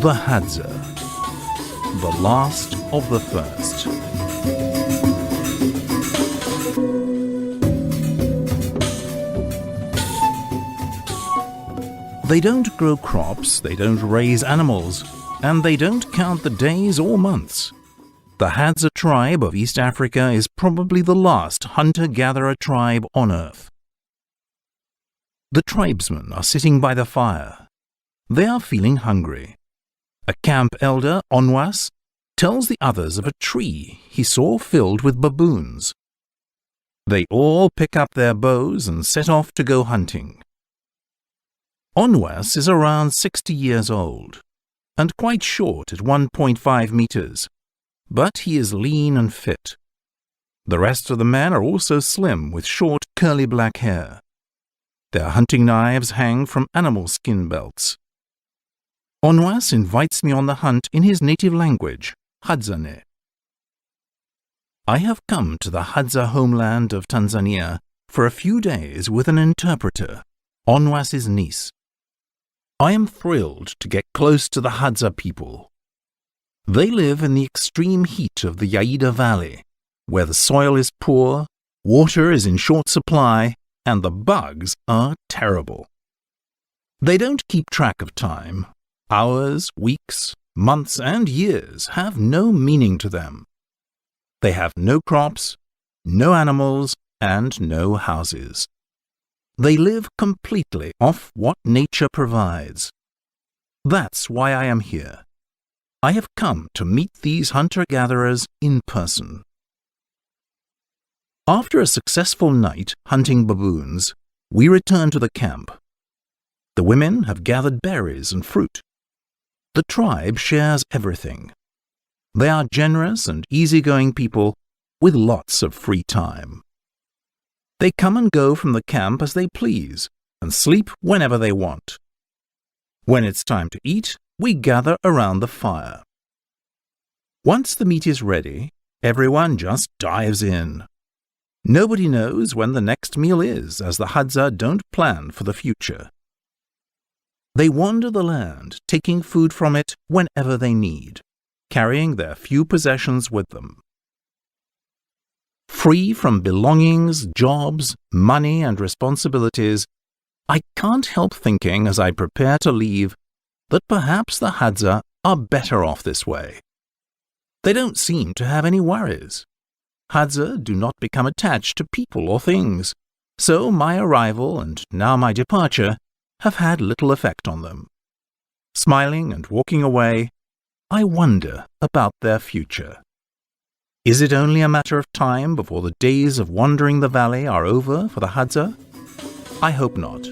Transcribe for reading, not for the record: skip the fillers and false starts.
The HADZA, the last of the first. They don't grow crops, they don't raise animals, and they don't count the days or months. The HADZA tribe of East Africa is probably the last hunter-gatherer tribe on earth. The tribesmen are sitting by the fire. They are feeling hungry. A camp elder, Onwas, tells the others of a tree he saw filled with baboons. They all pick up their bows and set off to go hunting. Onwas is around 60 years old and quite short at 1.5 meters, but he is lean and fit. The rest of the men are also slim with short curly black hair. Their hunting knives hang from animal skin belts. Onwas invites me on the hunt in his native language, HADZA. I have come to the HADZA homeland of Tanzania for a few days with an interpreter, Onwas's niece. I am thrilled to get close to the HADZA people. They live in the extreme heat of the Yaida Valley, where the soil is poor, water is in short supply, and the bugs are terrible. They don't keep track of time. Hours, weeks, months, and years have no meaning to them. They have no crops, no animals, and no houses. They live completely off what nature provides. That's why I am here. I have come to meet these hunter-gatherers in person. After a successful night hunting baboons, we return to the camp. The women have gathered berries and fruit. The tribe shares everything. They are generous and easygoing people with lots of free time. They come and go from the camp as they please and sleep whenever they want. When it's time to eat, we gather around the fire. Once the meat is ready, everyone just dives in. Nobody knows when the next meal is, as the HADZA don't plan for the future. They wander the land, taking food from it whenever they need, carrying their few possessions with them. Free from belongings, jobs, money, and responsibilities, I can't help thinking as I prepare to leave that perhaps the HADZA are better off this way. They don't seem to have any worries. HADZA do not become attached to people or things, so my arrival and now my departure have had little effect on them. Smiling and walking away, I wonder about their future. Is it only a matter of time before the days of wandering the valley are over for the HADZA? I hope not.